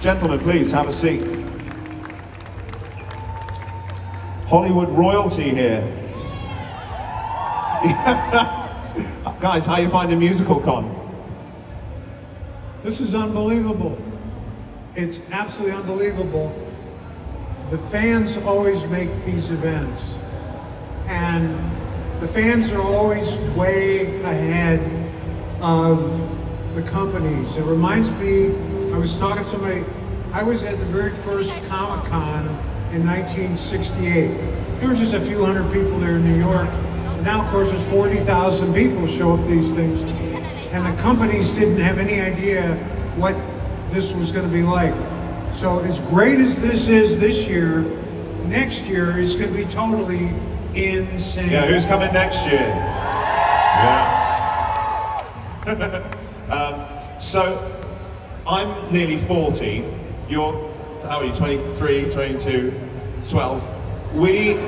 Gentlemen, please have a seat. Hollywood royalty here. Guys, how you finding Musical Con? This is unbelievable. It's absolutely unbelievable. The fans always make these events, and the fans are always way ahead of the companies. It reminds me, I was talking to somebody, I was at the very first Comic-Con in 1968. There were just a few hundred people there in New York. And now, of course, there's 40,000 people show up to these things. And the companies didn't have any idea what this was going to be like. So as great as this is this year, next year is going to be totally insane. Yeah, who's coming next year? Yeah. So, I'm nearly 40. You're, how are you, 23, 22, 12? We,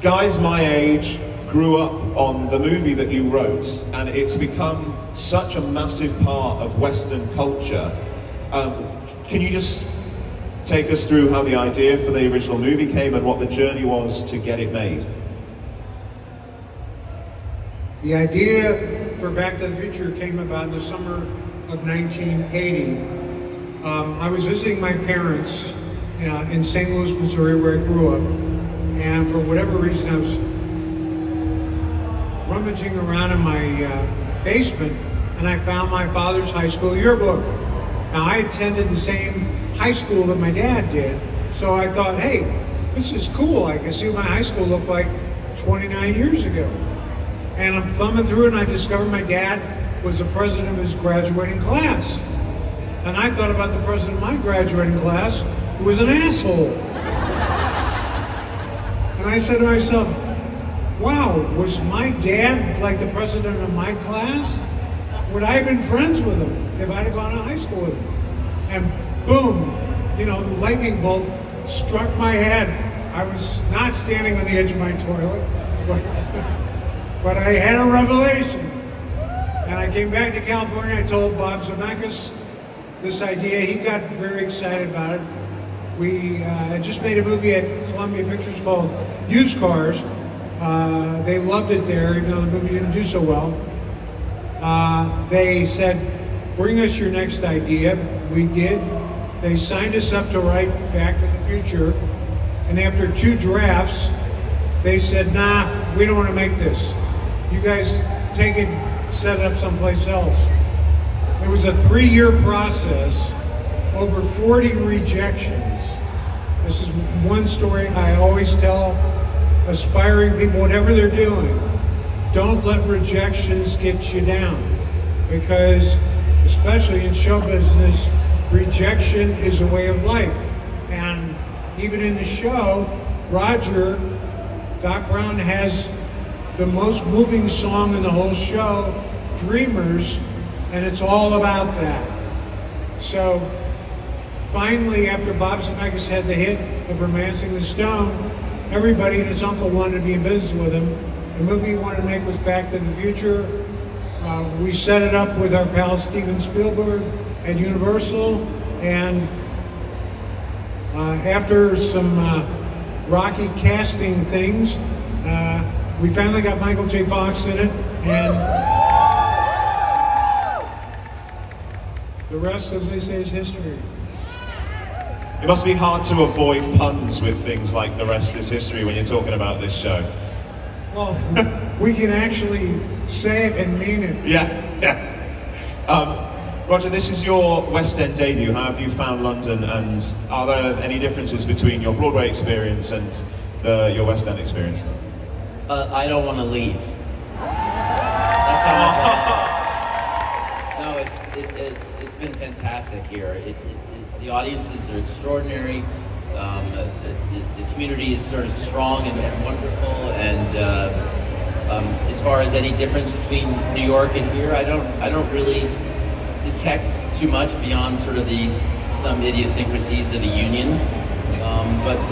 guys my age, grew up on the movie that you wrote, and it's become such a massive part of Western culture. Can you just take us through how the idea for the original movie came and what the journey was to get it made? The idea for Back to the Future came about in the summer of 1980. I was visiting my parents in St. Louis, Missouri, where I grew up, and for whatever reason I was rummaging around in my basement, and I found my father's high school yearbook. Now, I attended the same high school that my dad did, so I thought, hey, this is cool. I can see what my high school looked like 29 years ago. And I'm thumbing through it, and I discovered my dad was the president of his graduating class. And I thought about the president of my graduating class, who was an asshole. And I said to myself, wow, was my dad like the president of my class? Would I have been friends with him if I'd have gone to high school with him? And boom, you know, the lightning bolt struck my head. I was not standing on the edge of my toilet, but I had a revelation. And I came back to California, I told Bob Zemeckis this idea. He got very excited about it. We had just made a movie at Columbia Pictures called Used Cars. They loved it there, even though the movie didn't do so well. They said, bring us your next idea. We did. They signed us up to write Back to the Future. And after 2 drafts, they said, nah, we don't want to make this. You guys take it, set it up someplace else. It was a 3-year process, over 40 rejections. This is one story I always tell aspiring people, whatever they're doing, don't let rejections get you down. Because, especially in show business, rejection is a way of life. And even in the show, Roger, Doc Brown has the most moving song in the whole show, Dreamers, and it's all about that. So, finally, after Bob Zemeckis had the hit of Romancing the Stone, everybody and his uncle wanted to be in business with him. The movie he wanted to make was Back to the Future. We set it up with our pal Steven Spielberg at Universal, and after some rocky casting things, we finally got Michael J. Fox in it, and the rest, as they say, is history. It must be hard to avoid puns with things like the rest is history when you're talking about this show. Well, we can actually say it and mean it. Yeah, yeah. Roger, this is your West End debut. How have you found London, and are there any differences between your Broadway experience and your West End experience? I don't want to leave. That's how much. No, it's been fantastic here. The audiences are extraordinary. The community is sort of strong and wonderful. And as far as any difference between New York and here, I don't really detect too much beyond sort of some idiosyncrasies of the unions. But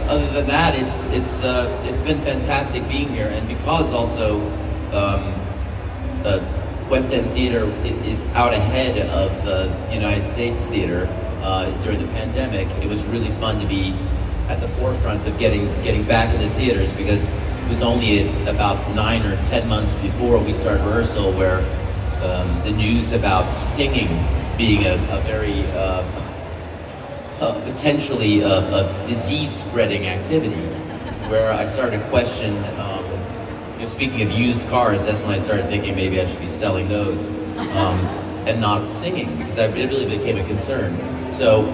other than that, it's been fantastic being here, and because also West End theater is out ahead of United States theater during the pandemic. It was really fun to be at the forefront of getting back into theaters, because it was only about 9 or 10 months before we started rehearsal where the news about singing being a very potentially a disease-spreading activity, where I started to question, speaking of used cars, that's when I started thinking maybe I should be selling those and not singing, because it really became a concern. So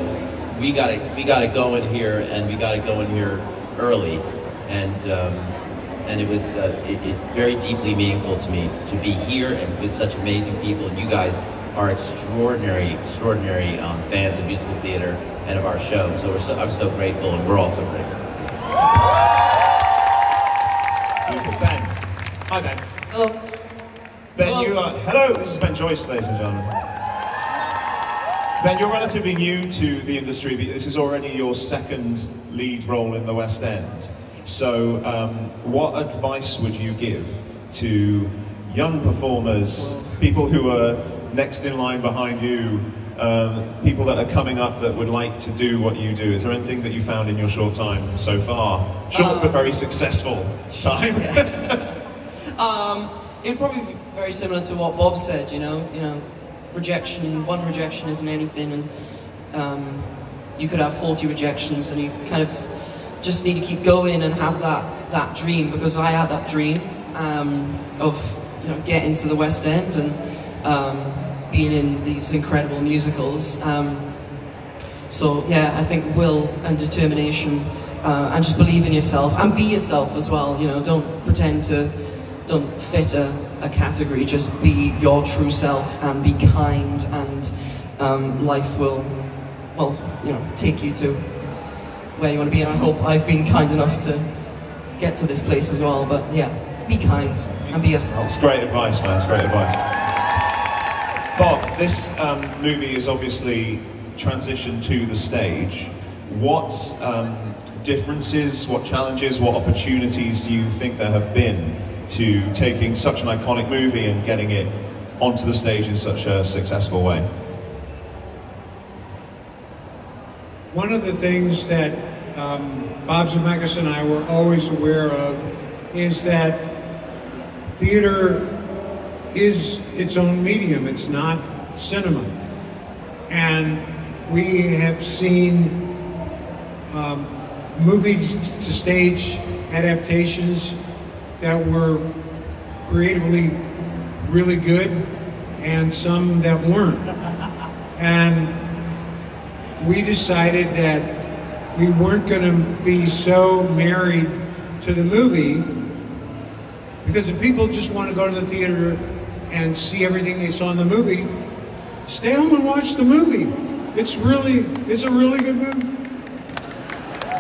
we got to go in here, and we got to go in here early, and it was very deeply meaningful to me to be here and with such amazing people. And you guys are extraordinary fans of musical theater and of our show. So I'm so grateful, and we're all so grateful. Beautiful. Ben. Hi, Ben. Hello. Ben, Hello. you are... Hello, this is Ben Joyce, ladies and gentlemen. Ben, you're relatively new to the industry. This is already your second lead role in the West End. So, what advice would you give to young performers, people who are next in line behind you, people that are coming up that would like to do what you do? Is there anything that you found in your short time so far? Short but very successful time. It would probably be very similar to what Bob said. You know, rejection. One rejection isn't anything, and you could have 40 rejections, and you kind of just need to keep going and have that dream, because I had that dream of getting to the West End and being in these incredible musicals. So yeah, I think will and determination, and just believe in yourself and be yourself as well. Don't fit a category. Just be your true self and be kind, and life will, take you to where you want to be. And I hope I've been kind enough to get to this place as well. But yeah, be kind and be yourself. It's great advice, man. It's great advice. Bob, this movie is obviously transitioned to the stage. What differences, what challenges, what opportunities do you think there have been to taking such an iconic movie and getting it onto the stage in such a successful way? One of the things that Bob Zemeckis and I were always aware of is that theater is its own medium. It's not cinema. And we have seen movie-to-stage adaptations that were creatively really good, and some that weren't. And we decided that we weren't going to be so married to the movie, because if people just want to go to the theater and see everything they saw in the movie, stay home and watch the movie. It's a really good movie.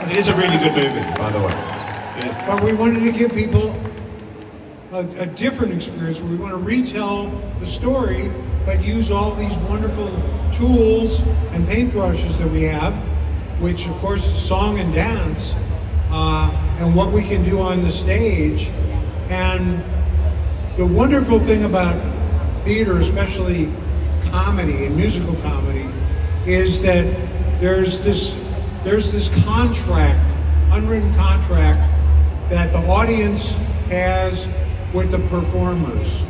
It is a really good movie, by the way. Yeah. But we wanted to give people a different experience, where we want to retell the story, but use all these wonderful tools and paintbrushes that we have, which of course is song and dance, and what we can do on the stage. And the wonderful thing about theater, especially comedy and musical comedy, is that there's this contract, unwritten contract, that the audience has with the performers,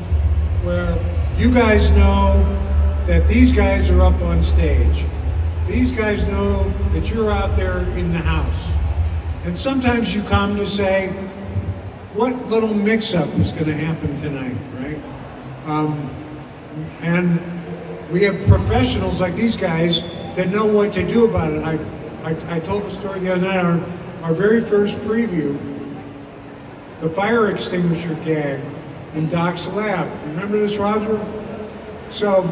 where you guys know that these guys are up on stage. These guys know that you're out there in the house. And sometimes you come to say, what little mix-up is going to happen tonight, right? And we have professionals like these guys that know what to do about it. I told the story the other night, our very first preview, the fire extinguisher gag in Doc's lab. Remember this, Roger? So,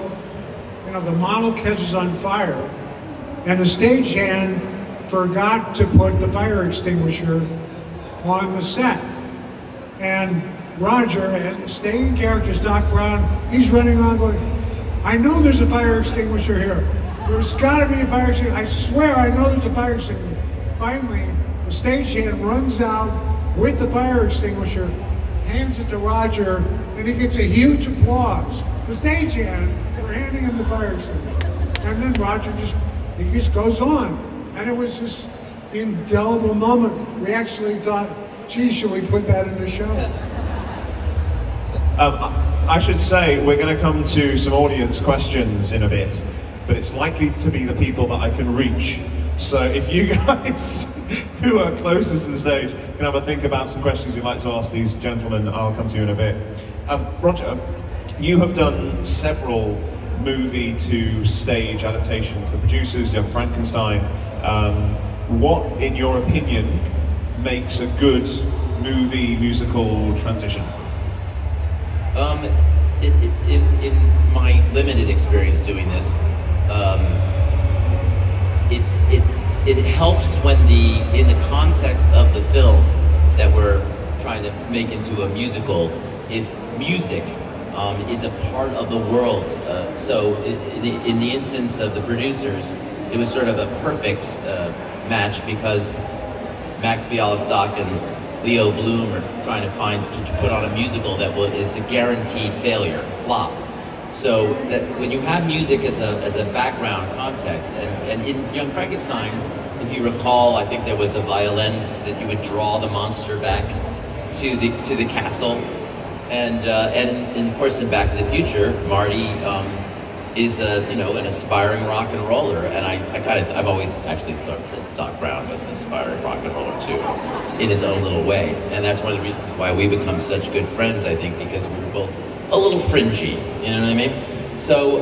the model catches on fire, and the stagehand forgot to put the fire extinguisher on the set. And Roger, staying in character, Doc Brown, he's running around going, I know there's a fire extinguisher here. There's gotta be a fire extinguisher. I swear I know there's a fire extinguisher. Finally, the stagehand runs out with the fire extinguisher, hands it to Roger, and he gets a huge applause. the stagehand, we're handing him the fire extinguisher. And then Roger he just goes on. And it was this indelible moment. We actually thought, gee, should we put that in the show? I should say we're going to come to some audience questions in a bit, but it's likely to be the people that I can reach. So if you guys who are closest to the stage can have a think about some questions you'd like to ask these gentlemen, I'll come to you in a bit. Roger, you have done several movie to stage adaptations, The Producers, Young Frankenstein. What, in your opinion, makes a good movie musical transition? In my limited experience doing this, it helps when in the context of the film that we're trying to make into a musical, if music is a part of the world. So in the instance of The Producers, it was sort of a perfect match because Max Bialystock and Leo Bloom are trying to put on a musical that is a guaranteed failure, flop. So that when you have music as a background context, and in Young Frankenstein, if you recall, I think there was a violin that you would draw the monster back to the castle, and of course in Back to the Future, Marty is an aspiring rock and roller, and I've always actually thought that Doc Brown was an aspiring rock and roller too, in his own little way, and that's one of the reasons why we become such good friends, I think, because we were both a little fringy, you know what I mean? So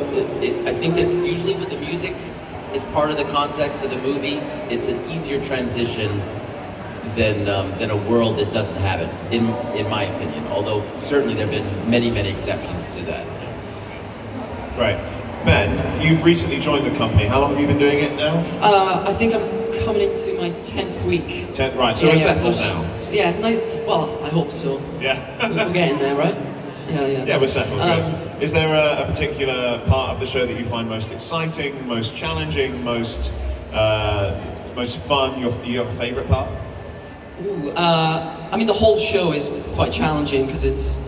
I think that usually with the music as part of the context of the movie, it's an easier transition than a world that doesn't have it, in my opinion, although certainly there have been many, many exceptions to that. Great. Ben, you've recently joined the company. How long have you been doing it now? I think I'm coming into my 10th week. Right, so we're settled now. Yeah, it's nice. Well, I hope so. Yeah. We're getting there, right? Yeah. Yeah, we're settled. Good. Is there a particular part of the show that you find most exciting, most challenging, most fun? You have a favourite part? Ooh, I mean, the whole show is quite challenging because it's,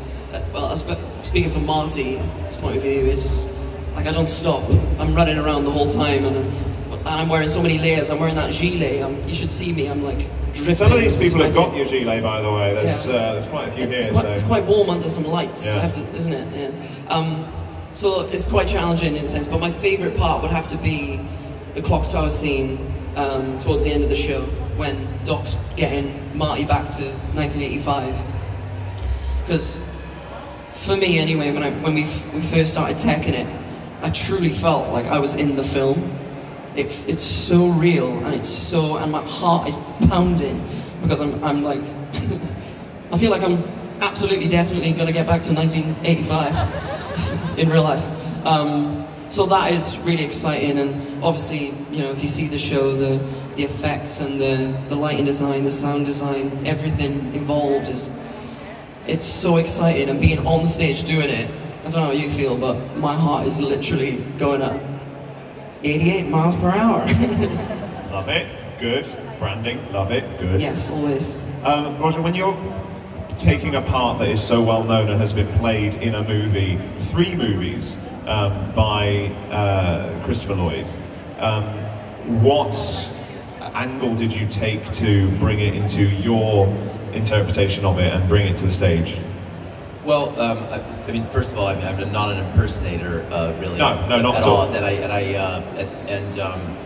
speaking from Marty's point of view, it's like I don't stop. I'm running around the whole time, and I'm wearing so many layers. I'm wearing that gilet. You should see me. I'm like dripping. Some of these people sweating. have got your gilet, by the way. There's quite a few here. It's quite warm under some lights, Yeah. isn't it? Yeah. So it's quite challenging in a sense. But my favourite part would have to be the clock tower scene towards the end of the show when Doc's getting Marty back to 1985. Because for me, anyway, when we first started teching it, I truly felt like I was in the film. It's so real, and my heart is pounding because I'm like, I feel like I'm absolutely, definitely going to get back to 1985 in real life. So that is really exciting, and obviously, if you see the show, the effects and the lighting design, the sound design, everything involved it's so exciting, and being on stage doing it, I don't know how you feel, but my heart is literally going at 88 miles per hour. Love it. Good. Branding. Love it. Good. Yes, always. Roger, when you're taking a part that is so well known and has been played in a movie, 3 movies by Christopher Lloyd, what angle did you take to bring it into your interpretation of it and bring it to the stage? Well, I mean, first of all, I'm not an impersonator, really. No, not at all.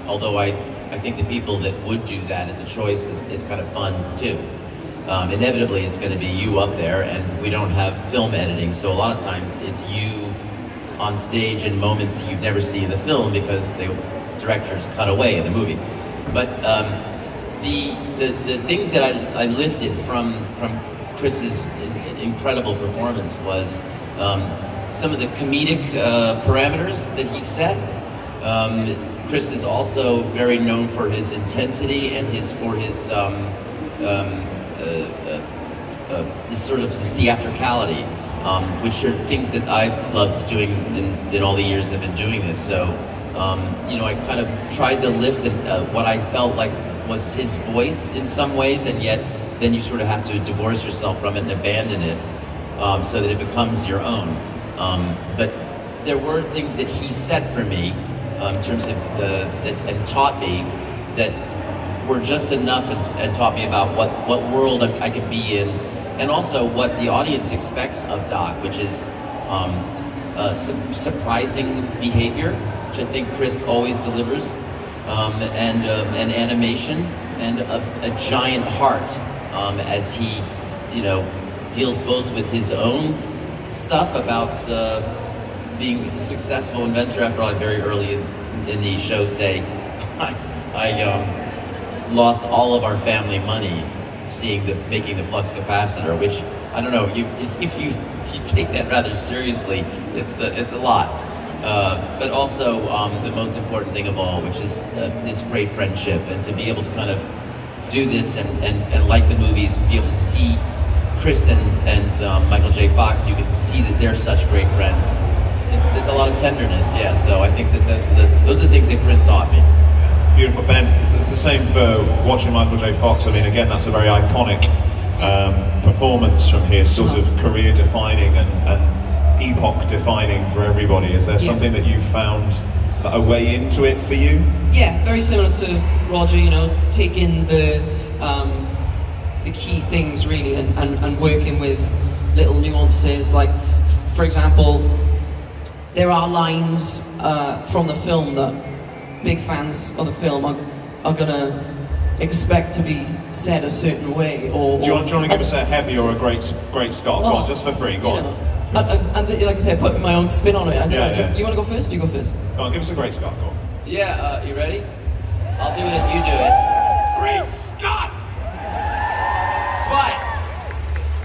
Although I think the people that would do that as a choice is kind of fun too. Inevitably, it's going to be you up there, and we don't have film editing, so a lot of times it's you on stage in moments that you'd never see in the film because the directors cut away in the movie. But the things that I lifted from Chris's incredible performance was some of the comedic parameters that he set. Chris is also very known for his intensity and his sort of his theatricality, which are things that I loved doing in all the years I've been doing this. So, I kind of tried to lift what I felt like was his voice in some ways, and yet then you sort of have to divorce yourself from it and abandon it so that it becomes your own. But there were things that he set for me in terms of and taught me that were just enough and taught me about what world I could be in, and also what the audience expects of Doc, which is surprising behavior, which I think Chris always delivers, and animation, and a giant heart as he, deals both with his own stuff about being a successful inventor. After all, very early in the show say, I lost all of our family money making the flux capacitor, which, I don't know, if you take that rather seriously, it's a lot. But also the most important thing of all, which is this great friendship, and to be able to kind of do this and like the movies, be able to see Chris and Michael J. Fox, you can see that they're such great friends. There's a lot of tenderness, yeah. So I think that those are the things that Chris taught me. Beautiful, Ben. It's the same for watching Michael J. Fox. I mean, again, that's a very iconic performance from his, sort of career-defining and epoch-defining for everybody. Is there something that you found a way into it for you? Yeah, very similar to Roger. Taking the key things really and working with little nuances. Like, for example, there are lines from the film that big fans of the film are gonna expect to be said a certain way. Or do you want to give us a heavy or a great Scott? Go on, just for free. Go on. And like I said, putting my own spin on it. You want to go first? You go first. Go on, give us a great Scott. Go on. Yeah, you ready? I'll do it if you do it. Great Scott! But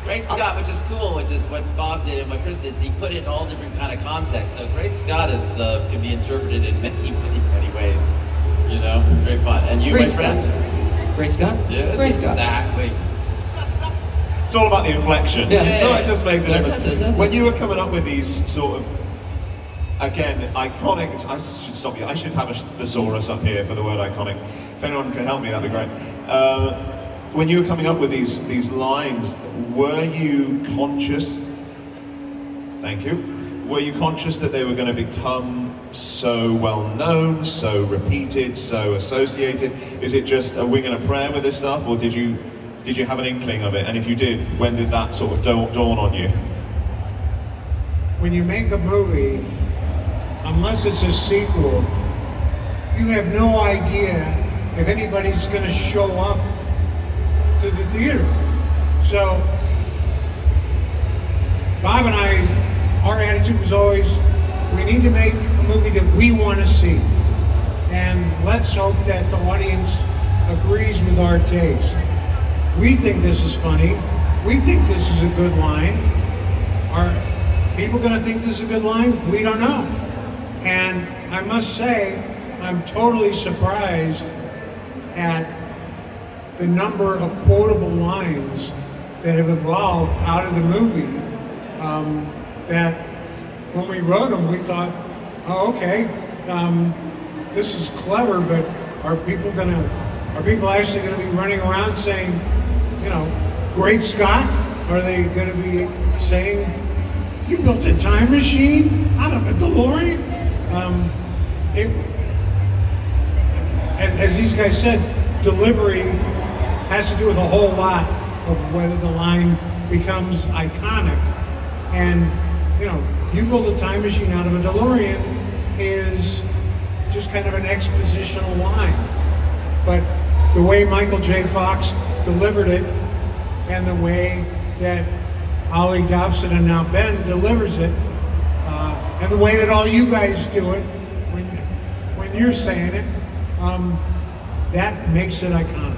Great Scott, which is cool, which is what Bob did and what Chris did, is he put it in all different kind of contexts. So Great Scott can be interpreted in many ways. Very fun. And you, my friend. Great Scott? Yeah, Great Scott. Exactly. It's all about the inflection. Yeah. So it just makes a difference. When you were coming up with these sort of, again, iconic, I should stop you. I should have a thesaurus up here for the word iconic. If anyone can help me, that'd be great. When you were coming up with these lines, were you conscious? Thank you. Were you conscious that they were going to become so well known, so repeated, so associated? Is it just a wing and a prayer with this stuff, or did you have an inkling of it? And if you did, when did that sort of dawn on you? When you make a movie, unless it's a sequel, you have no idea if anybody's going to show up to the theater. So Bob and our attitude was always, we need to make a movie that we want to see, and let's hope that the audience agrees with our taste. We think this is funny. We think this is a good line. Are people going to think this is a good line? We don't know. And I must say, I'm totally surprised at the number of quotable lines that have evolved out of the movie. That when we wrote them, we thought, oh, okay, this is clever, but are people actually going to be running around saying, Great Scott? Are they going to be saying, you built a time machine out of a DeLorean? As these guys said, delivery has to do with a whole lot of whether the line becomes iconic. And, you build a time machine out of a DeLorean is just kind of an expositional line. But the way Michael J. Fox delivered it, and the way that Ollie Dobson and now Ben delivers it, and the way that all you guys do it when you're saying it, that makes it iconic.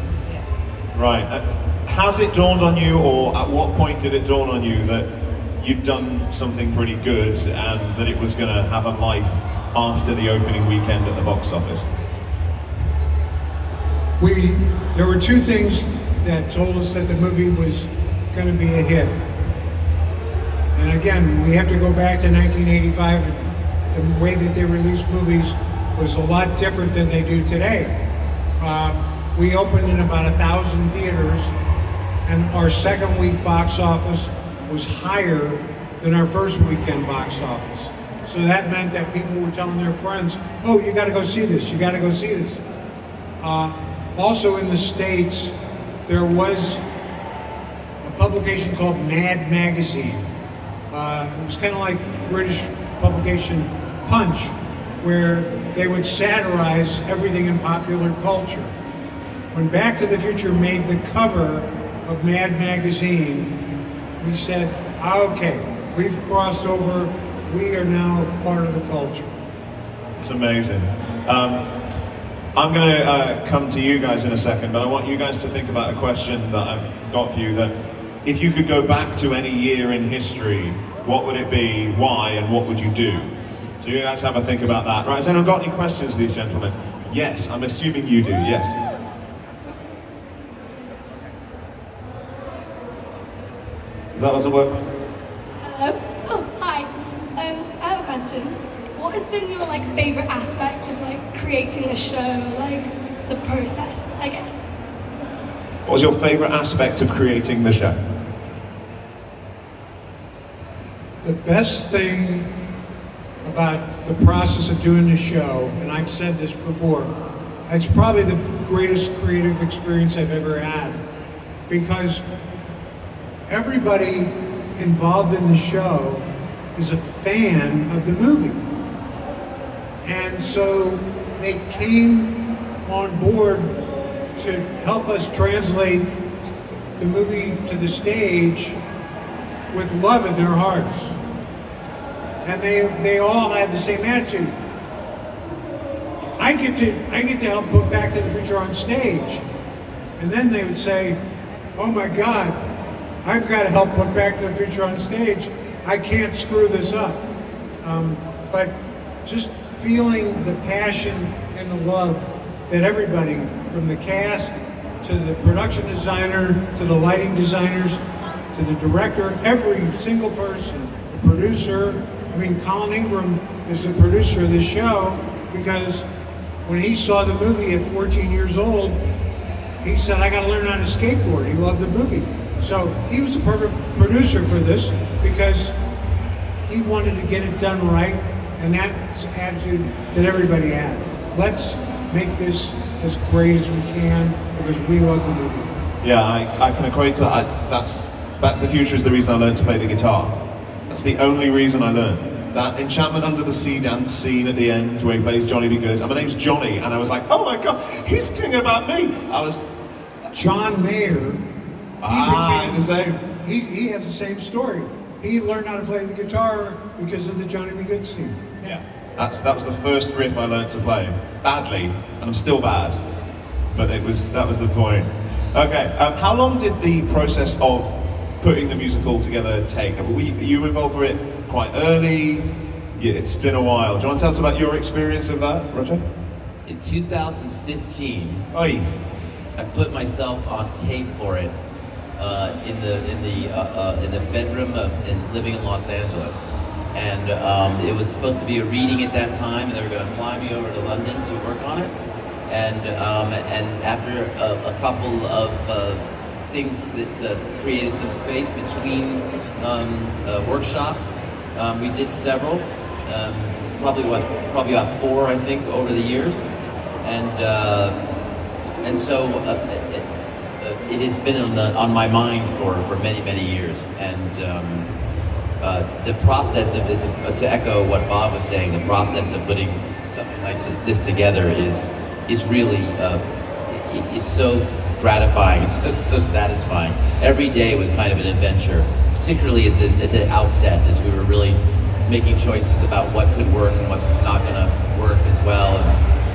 Right. Has it dawned on you, or at what point did it dawn on you that you'd done something pretty good and that it was going to have a life after the opening weekend at the box office? There were two things that told us that the movie was going to be a hit. And again, we have to go back to 1985. The way that they released movies was a lot different than they do today. We opened in about 1,000 theaters, and our second week box office was higher than our first weekend box office. So that meant that people were telling their friends, oh, you gotta go see this, you gotta go see this. Also in the States, there was a publication called Mad Magazine. It was kind of like British publication Punch, where they would satirize everything in popular culture. When Back to the Future made the cover of Mad Magazine, we said, okay, we've crossed over, we are now part of the culture. It's amazing. I'm going to come to you guys in a second, but I want you guys to think about a question that I've got for you, that if you could go back to any year in history, what would it be, why, and what would you do? So you guys have a think about that. Right, has anyone got any questions to these gentlemen? Yes, I'm assuming you do, yes. That doesn't work? Hello? Oh, hi. I have a question. What has been your favorite aspect of creating the show, the process, I guess? What was your favorite aspect of creating the show? The best thing about the process of doing the show, and I've said this before, it's probably the greatest creative experience I've ever had, because everybody involved in the show is a fan of the movie. And so they came on board to help us translate the movie to the stage with love in their hearts. And they all had the same attitude. I get to help put Back to the Future on stage. And then they would say, oh my God, I've got to help put Back to the Future on stage. I can't screw this up. But just feeling the passion and the love that everybody, from the cast to the production designer, to the lighting designers, to the director, every single person, the producer. I mean, Colin Ingram is the producer of this show because when he saw the movie at 14 years old, he said, I got to learn how to skateboard. He loved the movie. So he was the perfect producer for this because he wanted to get it done right, and that's the attitude that everybody had. Let's make this as great as we can because we love the movie. Yeah, I can equate to that. Back to the Future is the reason I learned to play the guitar. That's the only reason I learned. That Enchantment Under the Sea dance scene at the end where he plays Johnny B. Good. And my name's Johnny, and I was like, oh my God, he's thinking about me. I was... John Mayer. The same. He has the same story. He learned how to play the guitar because of the Johnny B. Good scene. Yeah. That was the first riff I learned to play. Badly, and I'm still bad. But that was the point. Okay, how long did the process of putting the musical together take? Were you involved with it quite early? Yeah, it's been a while. Do you want to tell us about your experience of that, Roger? In 2015, Oi. I put myself on tape for it in the bedroom living in Los Angeles, and it was supposed to be a reading at that time, and they were going to fly me over to London to work on it, and after a couple of things that created some space between workshops, we did several, probably about 4, I think, over the years, and so it has been on my mind for many years, and the process of this, to echo what Bob was saying, the process of putting something like this together is really is so gratifying, it's so satisfying. Every day was kind of an adventure, particularly at the outset, as we were really making choices about what could work and what's not going to work as well,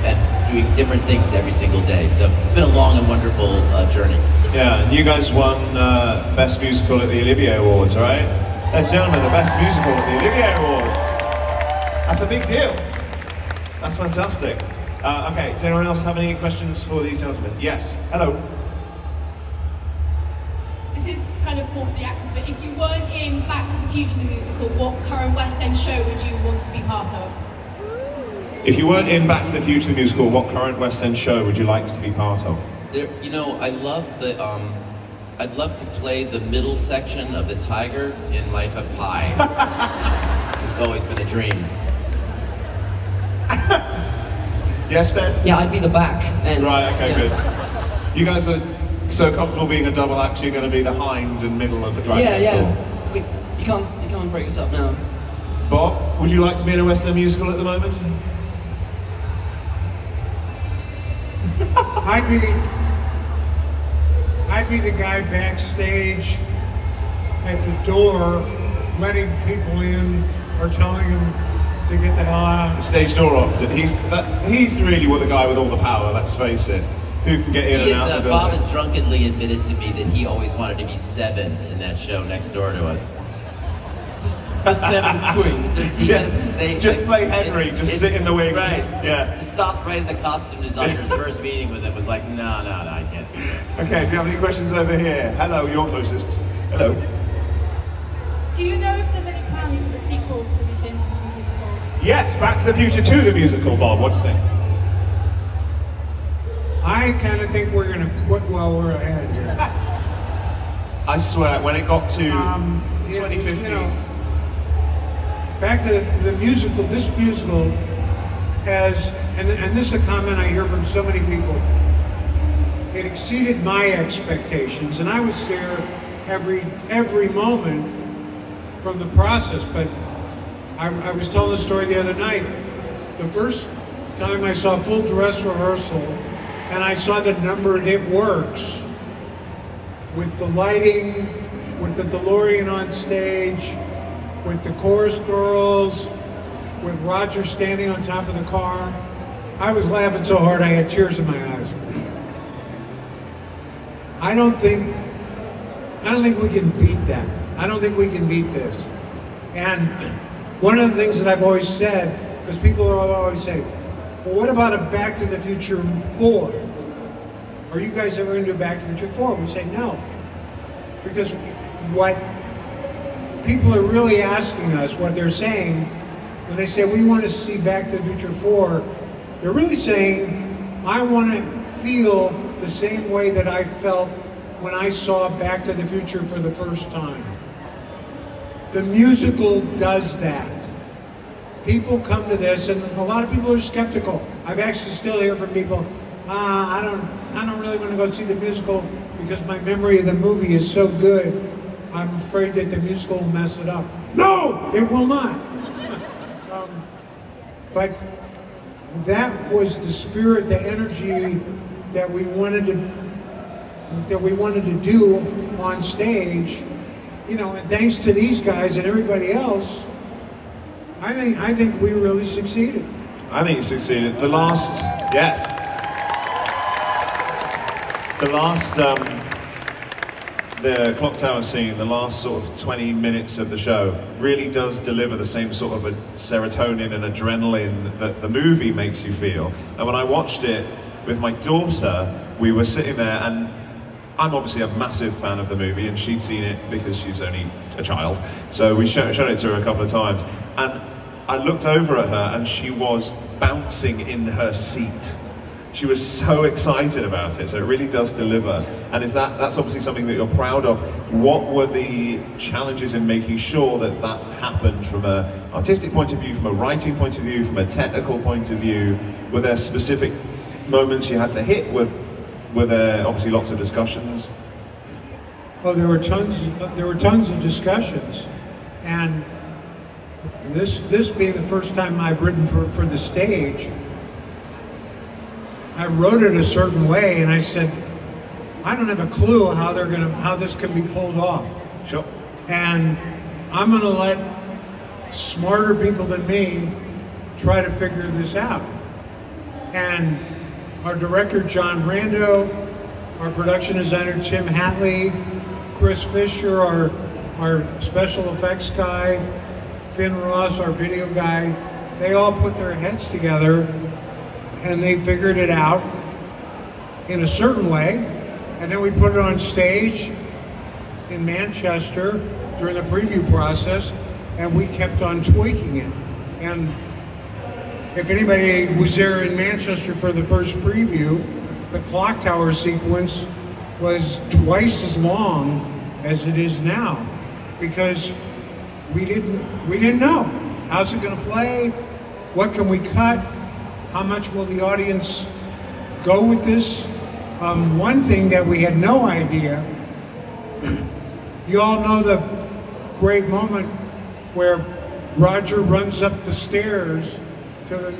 and doing different things every single day. So it's been a long and wonderful journey. Yeah, and you guys won Best Musical at the Olivier Awards, right? Ladies and gentlemen, the Best Musical at the Olivier Awards. That's a big deal. That's fantastic. Okay, does anyone else have any questions for these gentlemen? Yes, hello. This is kind of more for the actors, but if you weren't in Back to the Future the musical, what current West End show would you want to be part of? If you weren't in Back to the Future the musical, what current West End show would you like to be part of? You know, I love the, I'd love to play the middle section of the tiger in Life of Pi. it's always been a dream. Yes, Ben? Yeah, I'd be the back end. Right, okay, Yeah. good. You guys are so comfortable being a double act, you're going to be the hind and middle of the right. Yeah. Cool. You can't break us up now. Bob, would you like to be in a Western musical at the moment? I'd be the guy backstage at the door, letting people in or telling them to get the hell out. The stage door opted. He's really what the guy with all the power, let's face it. Who can get in and out of the Bob building. has drunkenly admitted to me that he always wanted to be 7 in that show next door to us. The seventh queen. Just play Henry, just sit in the wings. Right. Yeah. Stopped right at the costume designer's first meeting with him. Was like, no, I can't do that. Okay, do you have any questions over here? Hello, you're closest. Hello. Do you know if there's any plans for the sequels to be changed into a musical? Yes, Back to the Future 2, the musical, Bob. What do you think? I kind of think we're going to quit while we're ahead here. I swear, when it got to 2015. You know, back to the musical, this musical has, and this is a comment I hear from so many people, it exceeded my expectations, and I was there every moment from the process, but I was telling a story the other night. The first time I saw full dress rehearsal, and I saw the number It Works, with the lighting, with the DeLorean on stage, with the chorus girls, with Roger standing on top of the car. I was laughing so hard I had tears in my eyes. I don't think we can beat that. I don't think we can beat this. And one of the things that I've always said, because people always say, well, what about a Back to the Future 4? Are you guys ever going to do Back to the Future 4? We say no. Because what people are really asking us, what they're saying, when they say we want to see Back to the Future 4, they're really saying, I want to feel the same way that I felt when I saw Back to the Future for the first time. The musical does that. People come to this, and a lot of people are skeptical. I've actually still hear from people, I don't really want to go see the musical because my memory of the movie is so good. I'm afraid that the musical will mess it up. No, it will not. But that was the spirit, the energy that we wanted to do on stage. You know, and thanks to these guys and everybody else, I think we really succeeded. I think you succeeded. The last the clock tower scene, the last sort of 20 minutes of the show really does deliver the same sort of a serotonin and adrenaline that the movie makes you feel. And when I watched it with my daughter, we were sitting there, and I'm obviously a massive fan of the movie, and she'd seen it because she's only a child. So we showed it to her a couple of times, and I looked over at her and she was bouncing in her seat. She was so excited about it, so it really does deliver. And that's obviously something that you're proud of. What were the challenges in making sure that that happened from an artistic point of view, from a writing point of view, from a technical point of view? Were there specific moments you had to hit? Were there obviously lots of discussions? Oh, there were tons of discussions, and this being the first time I've written for the stage, I wrote it a certain way, and I said, I don't have a clue how this can be pulled off. Sure. And I'm going to let smarter people than me try to figure this out. And our director, John Brando, our production designer, Tim Hatley, Chris Fisher, our special effects guy, Finn Ross, our video guy, they all put their heads together and they figured it out in a certain way. And then we put it on stage in Manchester during the preview process, and we kept on tweaking it. And if anybody was there in Manchester for the first preview, the clock tower sequence was twice as long as it is now, because we didn't know. How's it going to play? What can we cut? How much will the audience go with this? One thing that we had no idea, you all know the great moment where Roger runs up the stairs to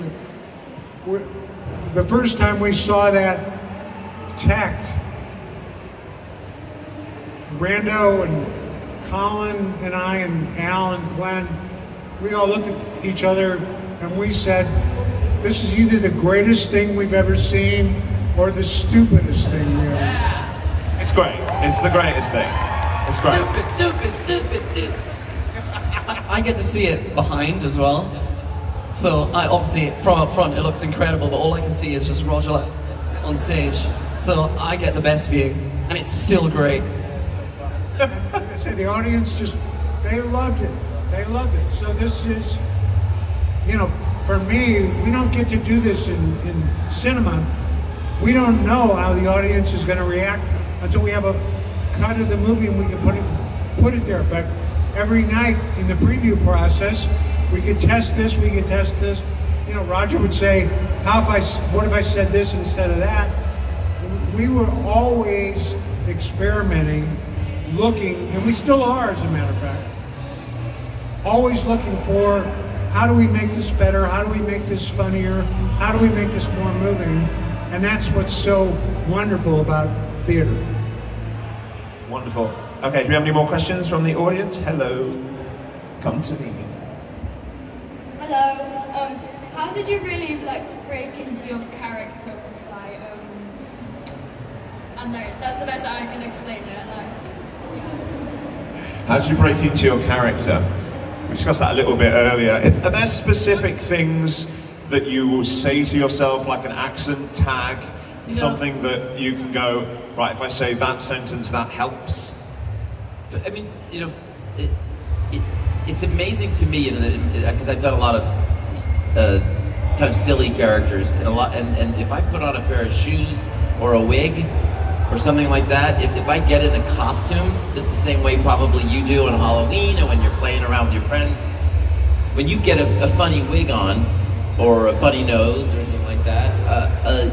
the first time we saw that tact, Rando and Colin and I and Al and Glenn, we all looked at each other and we said, this is either the greatest thing we've ever seen or the stupidest thing we ever seen. It's great. It's the greatest thing. It's great. Stupid. I get to see it behind as well. So I obviously, from up front, it looks incredible, but all I can see is just Roger like, on stage. So I get the best view, and it's still great. Like I said, the audience just, they loved it. They loved it. So this is, you know, for me, we don't get to do this in cinema. We don't know how the audience is going to react until we have a cut of the movie and we can put it there. But every night in the preview process, we could test this, we could test this. You know, Roger would say, what if I said this instead of that? We were always experimenting, looking, and we still are, as a matter of fact, always looking for, how do we make this better? How do we make this funnier? How do we make this more moving? And that's what's so wonderful about theater. Wonderful. Okay, do we have any more questions from the audience? Hello. Come to me. Hello. How did you really break into your character? I know that's the best I can explain it. How did you break into your character? We discussed that a little bit earlier. Are there specific things that you will say to yourself, like an accent tag, something that you can go, right, if I say that sentence, that helps? I mean, you know, it's amazing to me, because I've done a lot of kind of silly characters, and if I put on a pair of shoes or a wig or something like that, if I get in a costume, just the same way probably you do on Halloween or when you're playing around with your friends, when you get a funny wig on or a funny nose or anything like that,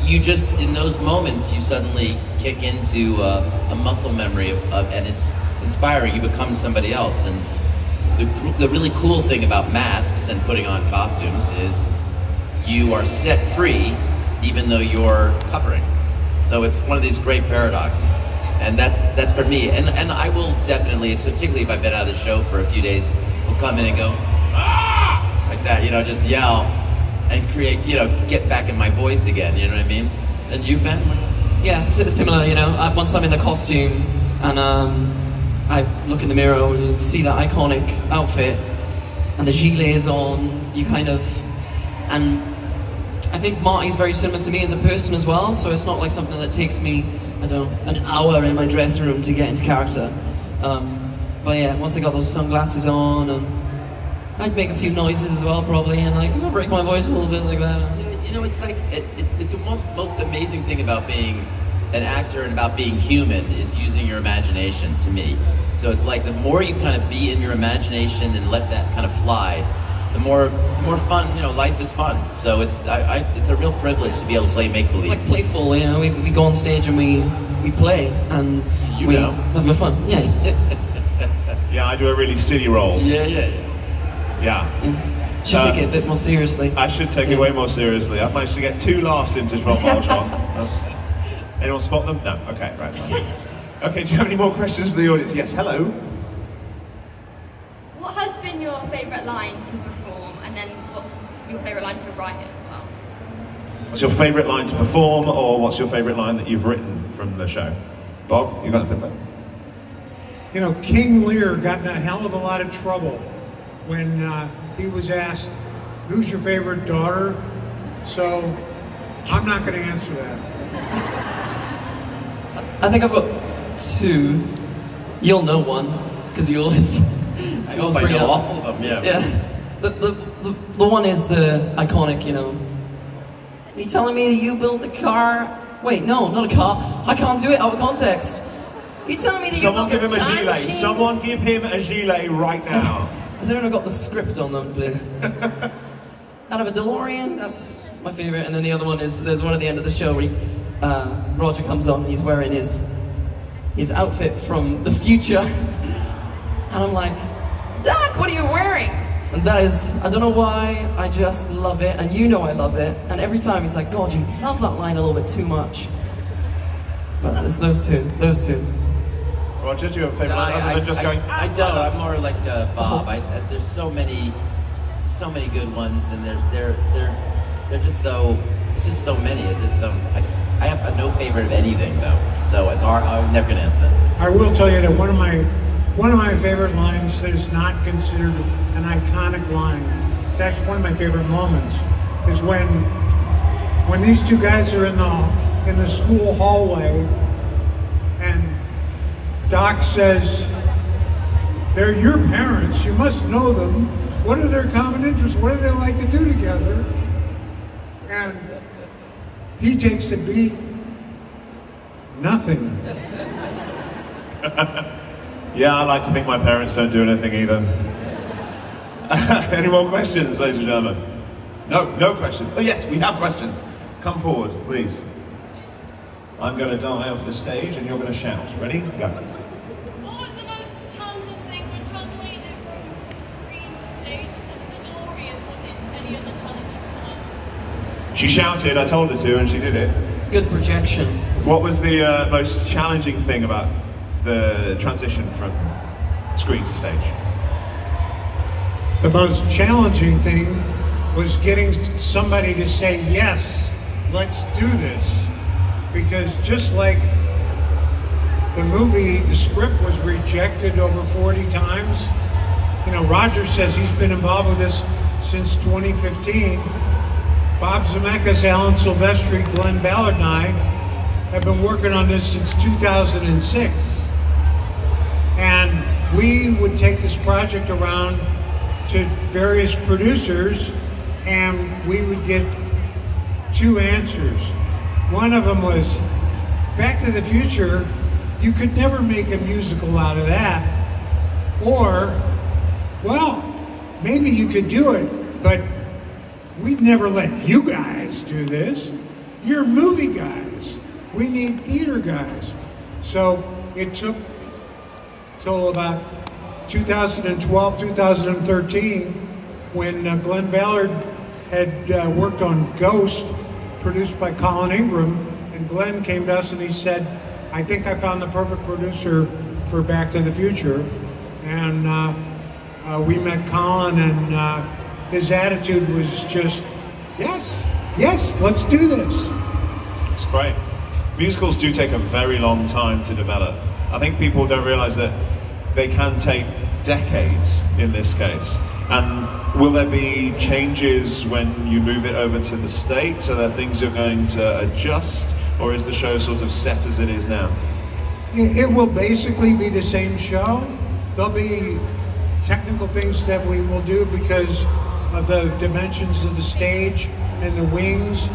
you just, in those moments, you suddenly kick into a muscle memory and it's inspiring. You become somebody else. And the really cool thing about masks and putting on costumes is you are set free even though you're covering. So it's one of these great paradoxes. And that's for me. And I will definitely, particularly if I've been out of the show for a few days, will come in and go, ah! Like that, you know, just yell and create, you know, get back in my voice again, you know what I mean? And you, Ben? Yeah, similar, you know, once I'm in the costume and I look in the mirror and see that iconic outfit and the gilet is on, you kind of, and I think Marty's very similar to me as a person as well, so it's not like something that takes me, I don't know, an hour in my dressing room to get into character. But yeah, once I got those sunglasses on, and I'd make a few noises as well probably, and like, I'll break my voice a little bit like that. You know, it's like, it's the most amazing thing about being an actor and about being human is using your imagination, to me. So it's like the more you kind of be in your imagination and let that kind of fly, the more fun, you know, life is fun. So it's a real privilege to be able to play make-believe. Like playful, you know, we go on stage and we play and we have a fun. Yeah. Yeah, I do a really silly role. Yeah. Should take it a bit more seriously. I should take it way more seriously. I've managed to get 2 laughs into Trot Valjean. Anyone spot them? No. Okay, right. Okay, do you have any more questions to the audience? Yes, hello. What has been your favourite line to perform, and then what's your favourite line to write as well? What's your favourite line to perform, or what's your favourite line that you've written from the show? Bob, you're going to take that? You know, King Lear got in a hell of a lot of trouble when he was asked, who's your favorite daughter? So, I'm not going to answer that. I think I've got 2. You'll know one, because you always... I always bring know all of them, yeah. The one is the iconic, you know, are you telling me that you built the car? Wait, no, not a car. I can't do it out of context. Are you telling me that Someone you give built him a time gilet. machine? Someone give him a gilet right now. Has anyone got the script on them, please? Out of a DeLorean, that's my favorite. And then the other one is, there's one at the end of the show where Roger comes on, he's wearing his outfit from the future. And I'm like, Doc, what are you wearing? And that is, I don't know why, I just love it, and you know I love it. And every time he's like, God, you love that line a little bit too much. But it's those two. Roger, do you have a favourite line other than just going? I don't. I'm more like Bob. There's so many good ones, and they're just so. It's just so many. It's just I have no favorite of anything though, so it's hard. I'm never gonna answer that. I will tell you that one of my favorite lines that is not considered an iconic line. It's actually one of my favorite moments. Is when these two guys are in the school hallway, and Doc says, "They're your parents. You must know them. What are their common interests? What do they like to do together?" And he takes the beat. Nothing. Yeah, I like to think my parents don't do anything either. Any more questions, ladies and gentlemen? No questions. Oh yes, we have questions. Come forward, please. I'm going to die off the stage and you're going to shout. Ready? Go. What was the most challenging thing when translating it from screen to stage? Was it the DeLorean, or did any other challenges come up? She shouted, I told her to, and she did it. Good projection. What was the most challenging thing about the transition from screen to stage? The most challenging thing was getting somebody to say, yes, let's do this. Because just like the movie, the script was rejected over 40 times. You know, Roger says he's been involved with this since 2015. Bob Zemeckis, Alan Silvestri, Glenn Ballard and I have been working on this since 2006. And we would take this project around to various producers and we would get two answers. One of them was, Back to the Future, you could never make a musical out of that. Or, well, maybe you could do it, but we'd never let you guys do this. You're movie guys. We need theater guys. So it took till about 2012, 2013, when Glenn Ballard had worked on Ghost, produced by Colin Ingram, and Glenn came to us and he said, I think I found the perfect producer for Back to the Future. And we met Colin and his attitude was just, yes, let's do this. It's great. Musicals do take a very long time to develop. I think people don't realize that they can take decades in this case. And will there be changes when you move it over to the States? Are there things you're going to adjust? Or is the show sort of set as it is now? It will basically be the same show. There'll be technical things that we will do because of the dimensions of the stage, and the wings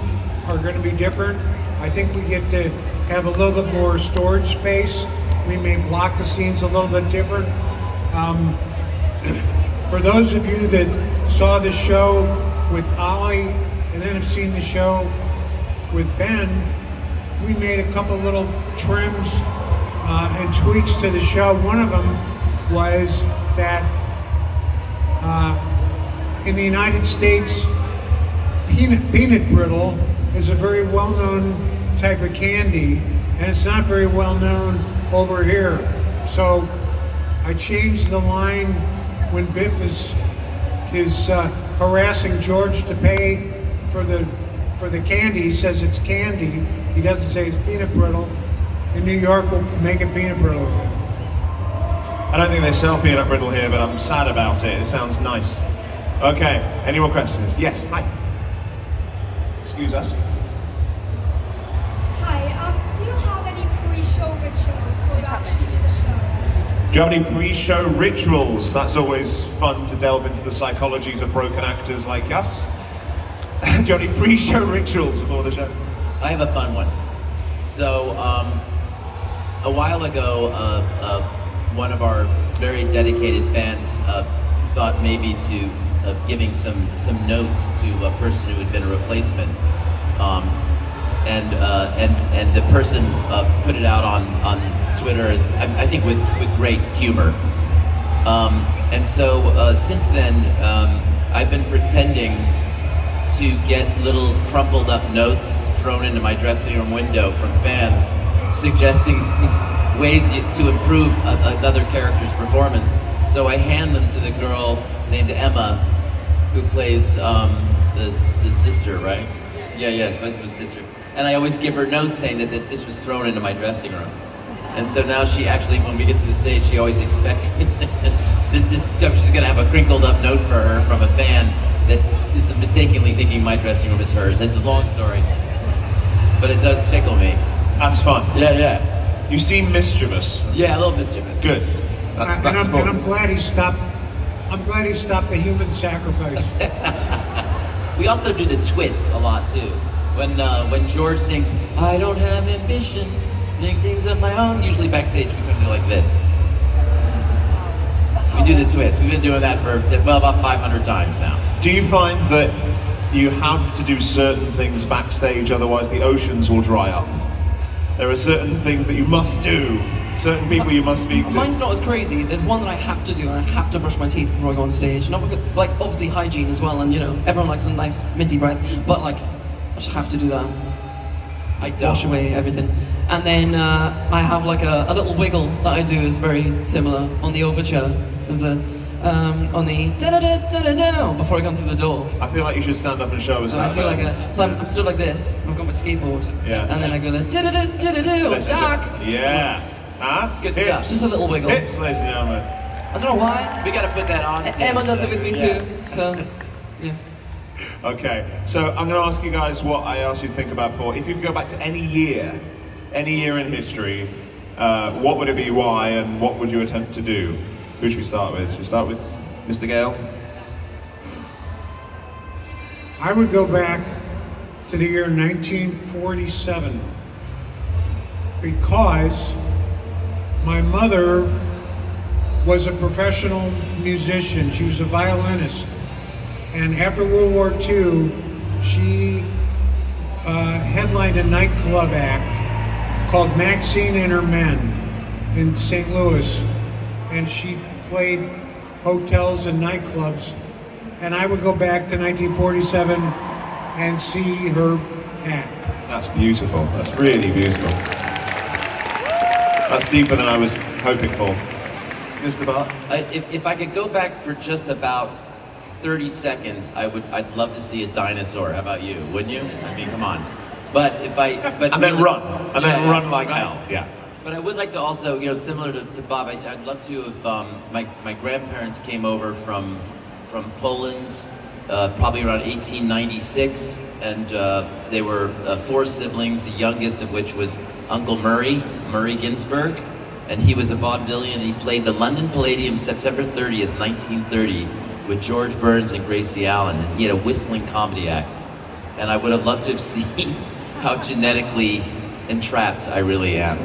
are going to be different. I think we get to have a little bit more storage space. We may block the scenes a little bit different. For those of you that saw the show with Ollie and then have seen the show with Ben, we made a couple little trims and tweaks to the show. One of them was that in the United States, peanut brittle is a very well-known type of candy, and it's not very well-known over here. So I changed the line when Biff is harassing George to pay for the candy. He says it's candy. He doesn't say it's peanut brittle. In New York, we'll make it peanut brittle again. I don't think they sell peanut brittle here, but I'm sad about it. It sounds nice. Okay, any more questions? Yes, hi. Excuse us. Hi, do you have any pre-show rituals before you actually do the show? Do you have any pre-show rituals? That's always fun to delve into the psychologies of broken actors like us. Do you have any pre-show rituals before the show? I have a fun one. So, a while ago, one of our very dedicated fans thought thought maybe of giving some notes to a person who had been a replacement, and the person put it out on Twitter as I think with great humor. And so since then, I've been pretending to get little crumpled up notes thrown into my dressing room window from fans suggesting ways to improve another character's performance. So I hand them to the girl named Emma, who plays the sister, right? Yeah, supposed to be the sister. And I always give her notes saying that this was thrown into my dressing room. And so now she actually, when we get to the stage, she always expects that she's gonna have a crinkled up note for her from a fan that is mistakenly thinking my dressing room is hers. It's a long story, but it does tickle me. That's fun. Yeah. You seem mischievous. Yeah, a little mischievous. Good. That's and I'm important. glad he stopped. I'm glad he stopped the human sacrifice. We also do the twist a lot too. When George sings, "I don't have ambitions, doing things of my own," usually backstage we kind of do like this. We do the twist. We've been doing that for, well, about 500 times now. Do you find that you have to do certain things backstage, otherwise the oceans will dry up? There are certain things that you must do, certain people you must speak to. Mine's not as crazy. There's one that I have to do, and I have to brush my teeth before I go on stage. Not because, like, obviously hygiene as well, and you know, everyone likes a nice minty breath, but like, I just have to do that. I don't. Wash away everything. And then I have like a little wiggle that I do is very similar on the overture. There's a, on the da-da-da-da-da-da before I come through the door. I feel like you should stand up and show us So I that. do like a, so I'm stood like this, I've got my skateboard, Yeah. and then I go there, da-da-da-da-da-da, Let's just- dark. Yeah. Huh? It's good Hips. stuff. Just a little wiggle. Hips, ladies and gentlemen. I don't know why. We gotta put that on stage. Emma does it with me Yeah. too, so, yeah. Okay, so I'm going to ask you guys what I asked you to think about before. If you could go back to any year in history, what would it be, why, and what would you attempt to do? Who should we start with? Should we start with Mr. Gale? I would go back to the year 1947 because my mother was a professional musician. She was a violinist. And after World War II, she headlined a nightclub act called Maxine and Her Men in St. Louis. And she played hotels and nightclubs. And I would go back to 1947 and see her act. That's beautiful. That's really beautiful. That's deeper than I was hoping for. Mr. Bart? If I could go back for just about 30 seconds, I'd love to see a dinosaur. How about you? Wouldn't you? I mean, come on. But And then run. And then run like hell. Yeah. But I would like to also, you know, similar to Bob, I'd love to have, my grandparents came over from Poland, probably around 1896, and they were 4 siblings, the youngest of which was Uncle Murray Ginsburg, and he was a vaudevillian. He played the London Palladium September 30th, 1930, with George Burns and Gracie Allen, and he had a whistling comedy act. And I would have loved to have seen how genetically entrapped I really am.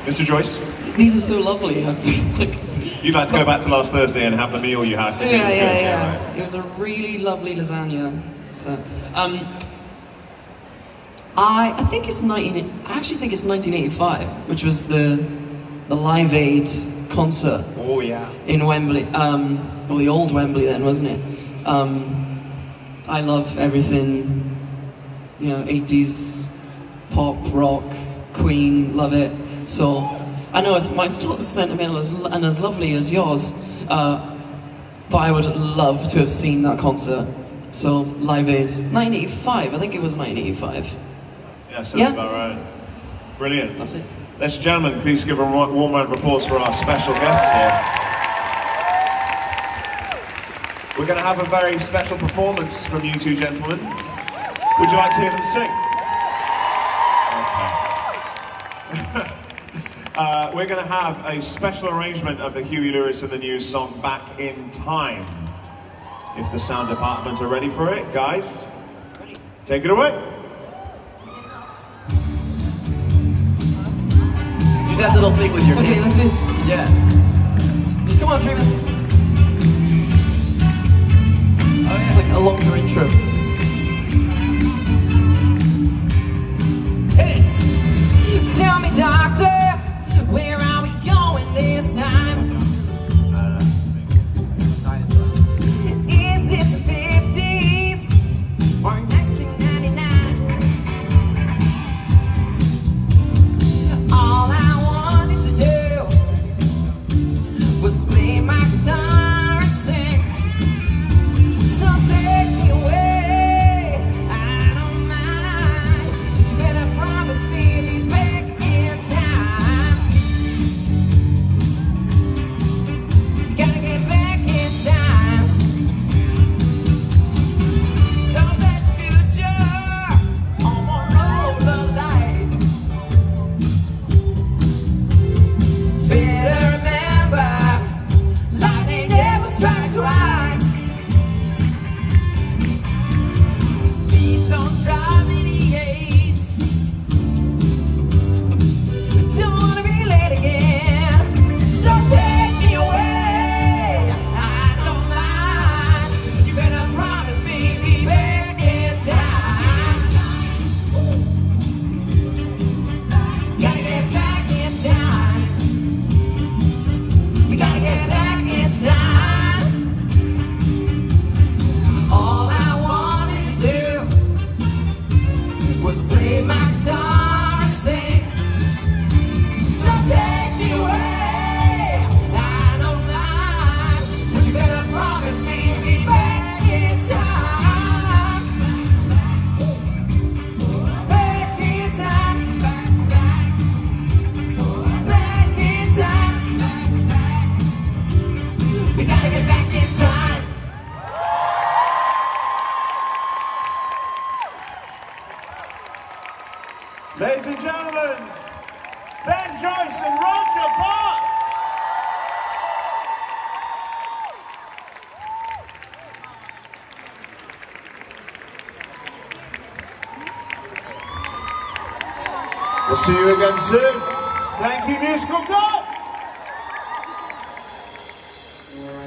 Mr. Joyce? These are so lovely. I feel like, You'd like to go back to last Thursday and have the meal you had because it was good, right? It was a really lovely lasagna. So, I actually think it's 1985, which was the Live Aid concert. Oh, yeah. In Wembley, or the old Wembley then, wasn't it? I love everything, you know, 80s pop, rock, Queen, love it. So, I know mine's not as sentimental and as lovely as yours, but I would love to have seen that concert. So, Live Aid, 1985, I think it was 1985. Yeah, sounds Yeah. about right. Brilliant. That's it. Ladies and gentlemen, please give a warm round of applause for our special guests here. We're going to have a very special performance from you two gentlemen. Would you like to hear them sing? Okay. We're going to have a special arrangement of the Huey Lewis and the News song Back in Time. If the sound department are ready for it, guys, take it away. Do that little thing with your Okay, hands. let's do. Yeah. Come Come on, dreamers. It's like a longer intro. Hey. Tell me, doctor, where are we going this time? Is this the 50s or 1999? All I wanted to do was play my guitar and sing. So take me away, I don't mind, but you better promise me to be back in time. Gotta get back in time. Know that future on one road of life. Better remember, life ain't never strikes twice. Please don't drive me to Yates. Don't wanna be late again. So take me away, I don't mind, but you better promise me to be back in time. Gotta get back in time. We gotta get back in time. All I wanted to do was play my guitar and sing. So take me away, I don't mind, but you better promise me to be back in time. Back in time. Back in time. We gotta get back in time. Ladies and gentlemen, Ben Joyce and Roger Park. We'll see you again soon. Thank you, Musical Gods.